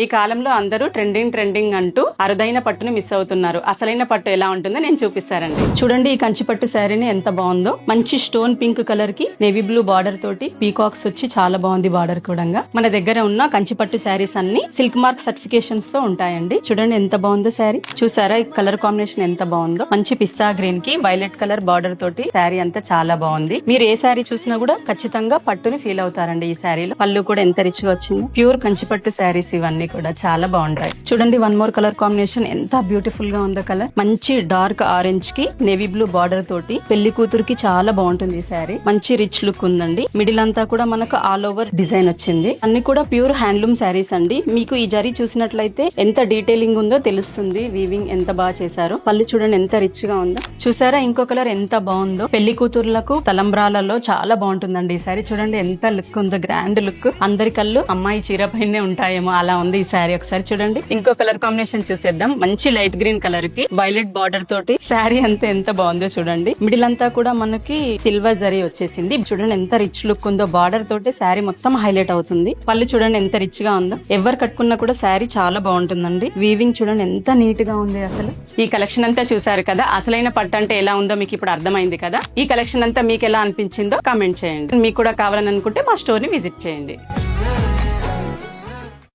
ఈ కాలంలో అందరూ ట్రెండింగ్ అంటూ అరుదైన పట్టును మిస్ అవుతున్నారు. అసలైన పట్టు ఎలా ఉంటుందో నేను చూపిస్తారండి. చూడండి ఈ కంచి పట్టు శారీని ఎంత బాగుందో. మంచి స్టోన్ పింక్ కలర్ కి నేవీ బ్లూ బార్డర్ తోటి పీకాక్స్ వచ్చి చాలా బాగుంది. బార్డర్ కూడా మన దగ్గర ఉన్న కంచి పట్టు శారీస్ అన్ని సిల్క్ మార్క్ సర్టిఫికేషన్స్ తో ఉంటాయండి. చూడండి ఎంత బాగుందో శారీ. చూసారా ఈ కలర్ కాంబినేషన్ ఎంత బాగుందో. మంచి పిస్తా గ్రీన్ కి వైలెట్ కలర్ బార్డర్ తోటి శారీ అంతా చాలా బాగుంది. మీరు ఏ శారీ చూసినా కూడా ఖచ్చితంగా పట్టుని ఫీల్ అవుతారండి. ఈ శారీలో పళ్ళు కూడా ఎంత రిచ్ గా వచ్చింది. ప్యూర్ కంచి పట్టు శారీస్ ఇవన్నీ కూడా చాలా బాగుంటాయి. చూడండి వన్ మోర్ కలర్ కాంబినేషన్ ఎంత బ్యూటిఫుల్ గా ఉందో. కలర్ మంచి డార్క్ ఆరెంజ్ కి నేవీ బ్లూ బార్డర్ తోటి పెళ్లి కూతురుకి చాలా బాగుంటుంది ఈ శారీ. మంచి రిచ్ లుక్ ఉందండి. మిడిల్ అంతా కూడా మనకు ఆల్ ఓవర్ డిజైన్ వచ్చింది. అన్ని కూడా ప్యూర్ హ్యాండ్లూమ్ శారీస్ అండి. మీకు ఈ జరీ చూసినట్లయితే ఎంత డీటెయిలింగ్ ఉందో తెలుస్తుంది. వీవింగ్ ఎంత బాగా చేశారో. పళ్ళు చూడండి ఎంత రిచ్ గా ఉందో. చూసారా ఇంకో కలర్ ఎంత బాగుందో. పెళ్లి కూతురులకు తలంబ్రాలలో చాలా బాగుంటుందండి ఈ శారీ. చూడండి ఎంత లుక్ ఉందో. Grand look. అందరి కళ్ళు అమ్మాయి చీర పైనే ఉంటాయేమో అలా ఉంది ఈ శారీ. ఒకసారి చూడండి ఇంకో కలర్ కాంబినేషన్ చూసేద్దాం. మంచి లైట్ గ్రీన్ కలర్ కి వైలెట్ బార్డర్ తోటి శారీ అంతా ఎంత బాగుందో చూడండి. మిడిల్ అంతా కూడా మనకి సిల్వర్ జరీ వచ్చేసింది. చూడండి ఎంత రిచ్ లుక్ ఉందో. బార్డర్ తోటి శారీ మొత్తం హైలైట్ అవుతుంది. పళ్ళు చూడండి ఎంత రిచ్ గా ఉందో. ఎవరు కట్టుకున్నా కూడా శారీ చాలా బాగుంటుందండి. వీవింగ్ చూడండి ఎంత నీట్ గా ఉంది. అసలు ఈ కలెక్షన్ అంతా చూసారు కదా. అసలైన పట్టు అంటే ఎలా ఉందో మీకు ఇప్పుడు అర్థమైంది కదా. ఈ కలెక్షన్ అంతా మీకు ఎలా అనిపించిందో కామెంట్ చేయండి. మీకు కూడా కావాలని అనుకుంటే మా స్టోర్ ని విజిట్ చేయండి.